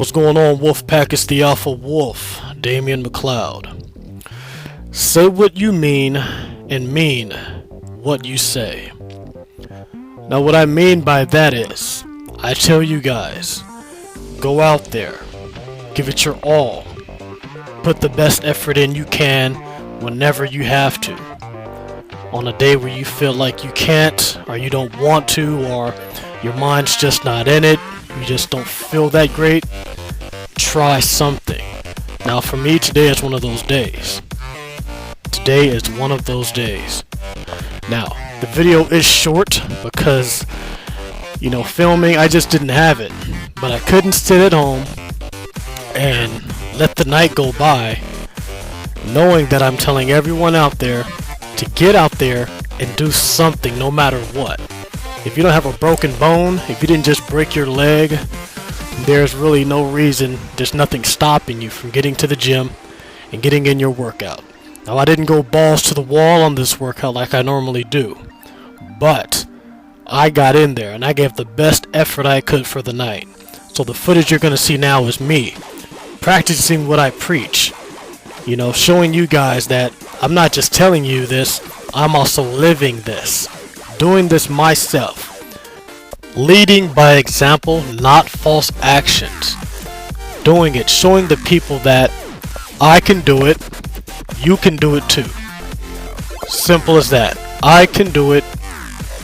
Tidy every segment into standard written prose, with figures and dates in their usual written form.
What's going on, Wolfpack? It's the Alpha Wolf, Dameon Macleod. Say what you mean and mean what you say. Now what I mean by that is, I tell you guys, go out there, give it your all, put the best effort in you can whenever you have to. On a day where you feel like you can't, or you don't want to, or your mind's just not in it, you just don't feel that great, try something. Now for me, today is one of those days. Today is one of those days. Now, the video is short because, filming, I just didn't have it. But I couldn't sit at home and let the night go by knowing that I'm telling everyone out there to get out there and do something no matter what. If you don't have a broken bone, if you didn't just break your leg, there's really no reason, there's nothing stopping you from getting to the gym and getting in your workout. Now, I didn't go balls to the wall on this workout like I normally do, but I got in there and I gave the best effort I could for the night. So the footage you're going to see now is me practicing what I preach, showing you guys that I'm not just telling you this, I'm also living this, doing this myself. Leading by example, not false actions. Doing it, showing the people that I can do it, you can do it too. Simple as that. I can do it,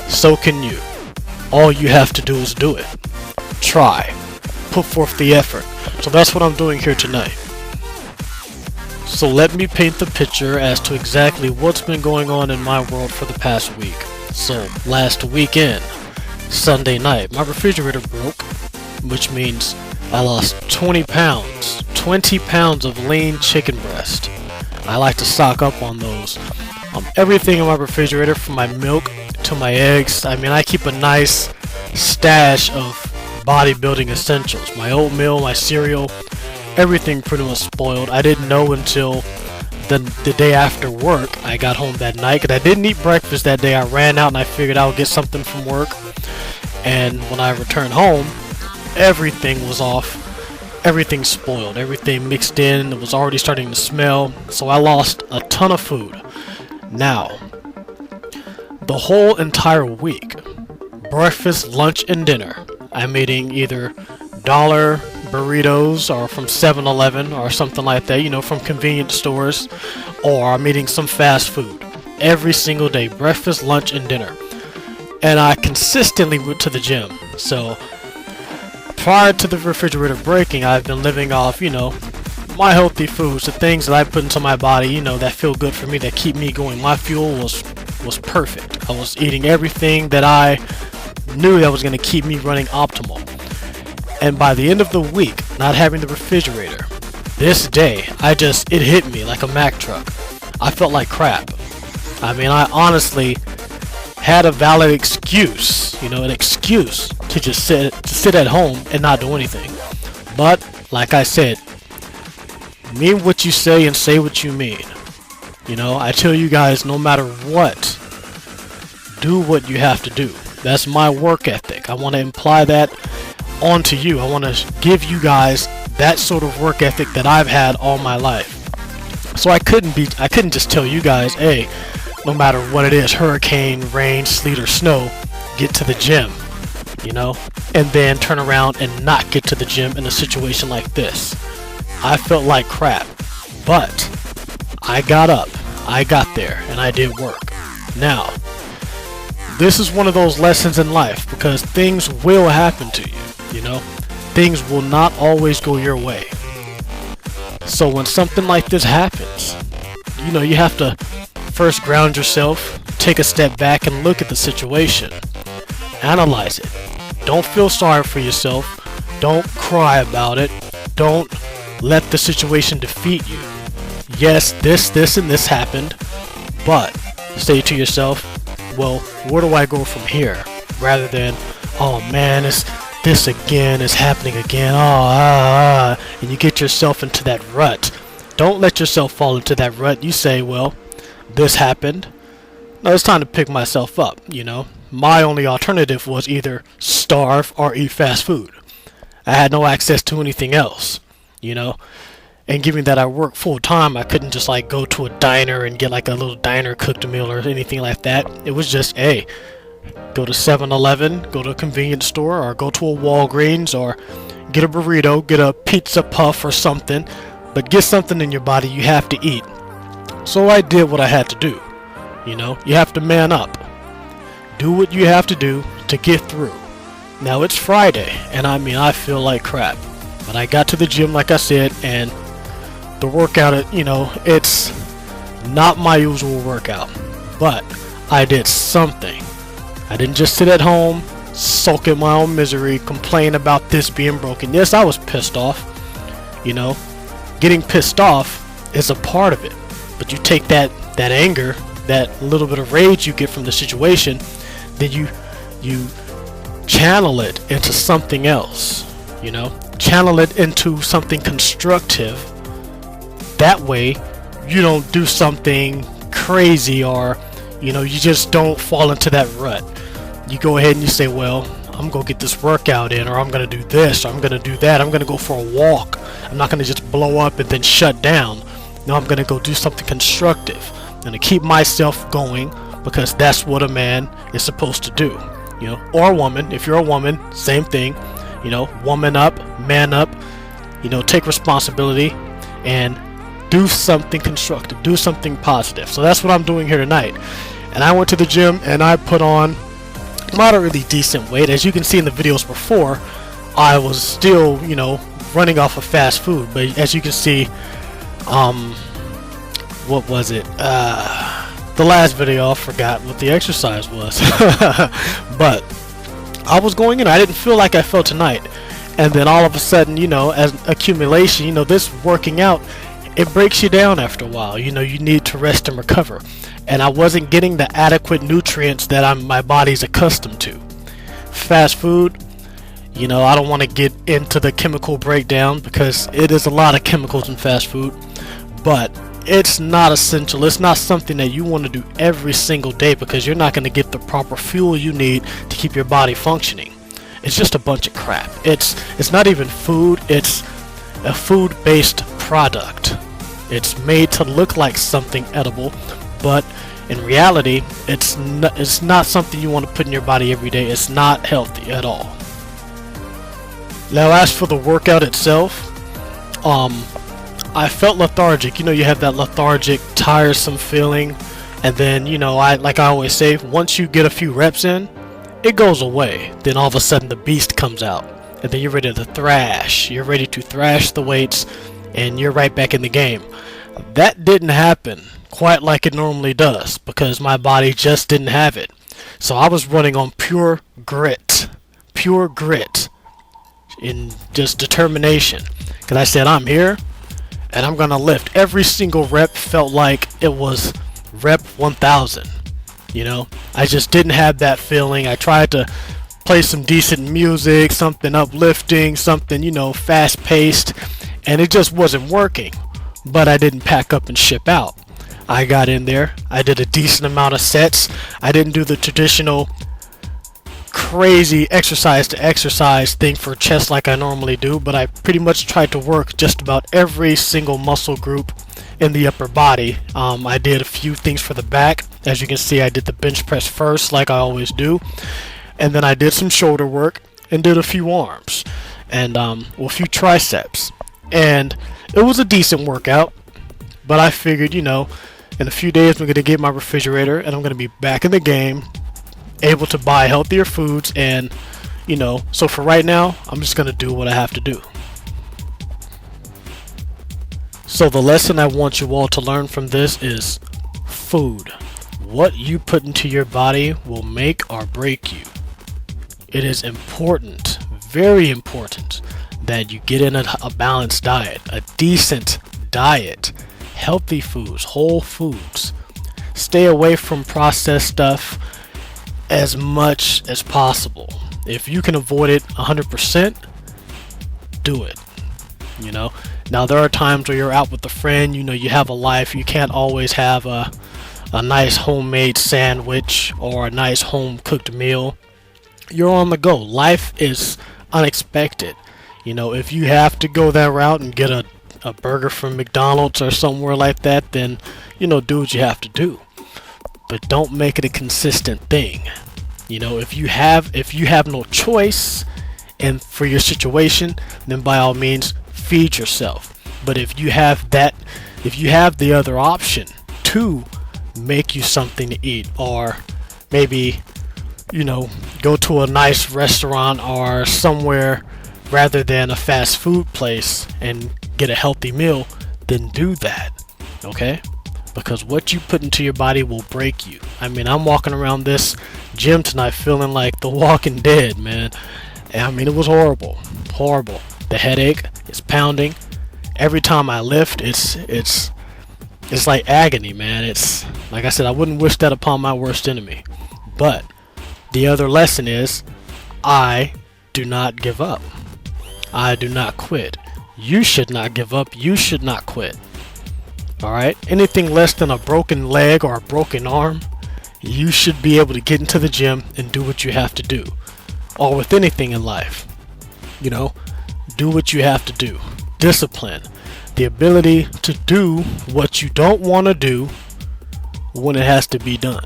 so can you. All you have to do is do it. Try. Put forth the effort. So that's what I'm doing here tonight. So let me paint the picture as to exactly what's been going on in my world for the past week. So, last weekend, Sunday night, my refrigerator broke, which means I lost 20 pounds. 20 pounds of lean chicken breast. I like to stock up on those. Everything in my refrigerator, from my milk to my eggs. I keep a nice stash of bodybuilding essentials. My oatmeal, my cereal, everything pretty much spoiled. I didn't know until the day after work. I got home that night because I didn't eat breakfast that day. I ran out and I figured I would get something from work. And when I returned home, everything was off. Everything spoiled. Everything mixed in. It was already starting to smell. So I lost a ton of food. Now, the whole entire week, breakfast, lunch, and dinner, I'm eating either dollar burritos or from 7-Eleven or something like that, from convenience stores, or I'm eating some fast food every single day, breakfast, lunch, and dinner. And I consistently went to the gym. So prior to the refrigerator breaking, I've been living off, my healthy foods, the things that I put into my body, that feel good for me, that keep me going. My fuel was perfect. I was eating everything that I knew that was going to keep me running optimal. And by the end of the week, not having the refrigerator, this day, it hit me like a Mack truck. I felt like crap. I honestly had a valid excuse, an excuse to just sit at home and not do anything. But, like I said, mean what you say and say what you mean. I tell you guys, no matter what, do what you have to do. That's my work ethic. I want to imply that onto you. I want to give you guys that sort of work ethic that I've had all my life. So I couldn't just tell you guys, hey, no matter what it is, hurricane, rain, sleet, or snow, get to the gym, and then turn around and not get to the gym in a situation like this. I felt like crap, but I got up, I got there, and I did work. Now, this is one of those lessons in life, because things will happen to you. Things will not always go your way. So when something like this happens, you have to first ground yourself, take a step back and look at the situation. Analyze it. Don't feel sorry for yourself. Don't cry about it. Don't let the situation defeat you. Yes, this, and this happened, but say to yourself, well, where do I go from here? Rather than, oh man, this again is happening again, and you get yourself into that rut. Don't let yourself fall into that rut. You say, well, this happened. Now it's time to pick myself up, My only alternative was either starve or eat fast food. I had no access to anything else, you know. And given that I work full time, I couldn't just like go to a diner and get like a little diner cooked meal or anything like that. It was just, hey, go to 7-Eleven, go to a convenience store, or go to a Walgreens, or get a burrito, get a pizza puff or something. But get something in your body you have to eat. So I did what I had to do. You know, you have to man up. Do what you have to do to get through. Now it's Friday, and I mean, I feel like crap. But I got to the gym, like I said, and the workout, you know, it's not my usual workout, but I did something. I didn't just sit at home, sulk in my own misery, complain about this being broken. Yes, I was pissed off. You know, getting pissed off is a part of it, but you take that anger, that little bit of rage you get from the situation, then you channel it into something else. You know, channel it into something constructive. That way, you don't do something crazy, or, you know, you just don't fall into that rut. You go ahead and you say, well, I'm going to get this workout in, or I'm going to do this, or I'm going to do that. I'm going to go for a walk. I'm not going to just blow up and then shut down. No, I'm going to go do something constructive. I'm going to keep myself going, because that's what a man is supposed to do. You know, or a woman. If you're a woman, same thing. You know, woman up, man up. You know, take responsibility and do something constructive, do something positive. So that's what I'm doing here tonight. And I went to the gym and I put on moderately decent weight. As you can see in the videos before, I was still, you know, running off of fast food. But as you can see, what was it? The last video, I forgot what the exercise was. But I was going in, I didn't feel like I felt tonight. And then all of a sudden, you know, as accumulation, you know, this working out, it breaks you down after a while. You know, you need to rest and recover. And I wasn't getting the adequate nutrients that my body's accustomed to. Fast food, you know, I don't want to get into the chemical breakdown, because it is a lot of chemicals in fast food. But it's not essential. It's not something that you want to do every single day, because you're not going to get the proper fuel you need to keep your body functioning. It's just a bunch of crap. It's not even food. It's a food-based product. It's made to look like something edible, but in reality, it's not something you want to put in your body every day. It's not healthy at all. Now, as for the workout itself, I felt lethargic. You know, you have that lethargic, tiresome feeling, and then, you know, like I always say, once you get a few reps in, it goes away. Then all of a sudden the beast comes out, and then you're ready to thrash. You're ready to thrash the weights, and you're right back in the game. That didn't happen quite like it normally does, because my body just didn't have it. So I was running on pure grit, in just determination. Because I said, I'm here, and I'm gonna lift. Every single rep felt like it was rep 1000. You know, I just didn't have that feeling. I tried to play some decent music, something uplifting, something, you know, fast-paced, and it just wasn't working. But I didn't pack up and ship out. I got in there. I did a decent amount of sets. I didn't do the traditional crazy exercise to exercise thing for chest like I normally do, but I pretty much tried to work just about every single muscle group in the upper body. I did a few things for the back. As you can see, I did the bench press first, like I always do, and then I did some shoulder work and did a few arms and a few triceps, and it was a decent workout. But I figured, you know, in a few days I'm going to get my refrigerator and I'm going to be back in the game, able to buy healthier foods, and, you know, so for right now, I'm just going to do what I have to do. So the lesson I want you all to learn from this is food. What you put into your body will make or break you. It is important, very important, that you get in a balanced diet, a decent diet, healthy foods, whole foods. Stay away from processed stuff as much as possible. If you can avoid it 100%, do it. You know, now there are times where you're out with a friend, you know, you have a life, you can't always have a nice homemade sandwich or a nice home cooked meal. You're on the go. Life is unexpected. You know, if you have to go that route and get a burger from McDonald's or somewhere like that, then, you know, do what you have to do. But don't make it a consistent thing. You know, if you have no choice and for your situation, then by all means feed yourself. But if you have the other option to make you something to eat, or maybe, you know, go to a nice restaurant or somewhere rather than a fast food place and get a healthy meal, then do that. Okay? Because what you put into your body will break you. I mean, I'm walking around this gym tonight feeling like the Walking Dead, man. And I mean, it was horrible. Horrible. The headache is pounding. Every time I lift, it's like agony, man. It's like I said, I wouldn't wish that upon my worst enemy. But the other lesson is, I do not give up. I do not quit. You should not give up. You should not quit. Alright? Anything less than a broken leg or a broken arm, you should be able to get into the gym and do what you have to do. Or with anything in life. You know, do what you have to do. Discipline. The ability to do what you don't want to do when it has to be done.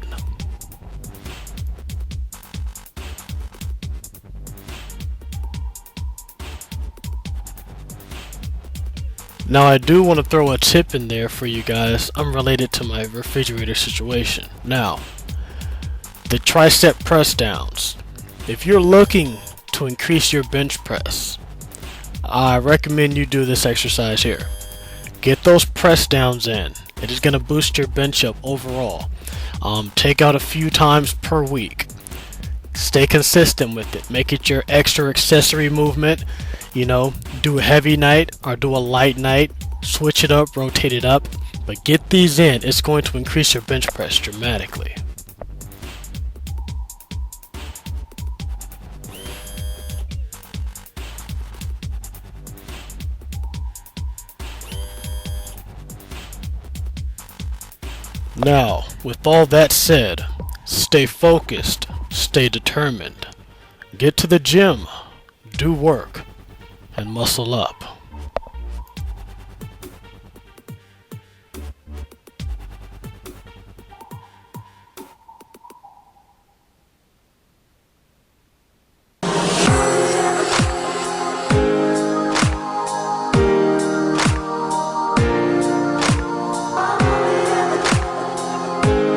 Now I do want to throw a tip in there for you guys unrelated to my refrigerator situation. Now, the tricep press downs. If you're looking to increase your bench press, I recommend you do this exercise here. Get those press downs in. It is going to boost your bench up overall. Take out a few times per week. Stay consistent with it. Make it your extra accessory movement. You know, do a heavy night or do a light night. Switch it up, rotate it up. But get these in. It's going to increase your bench press dramatically. Now, with all that said, stay focused, stay determined, get to the gym, do work, and muscle up.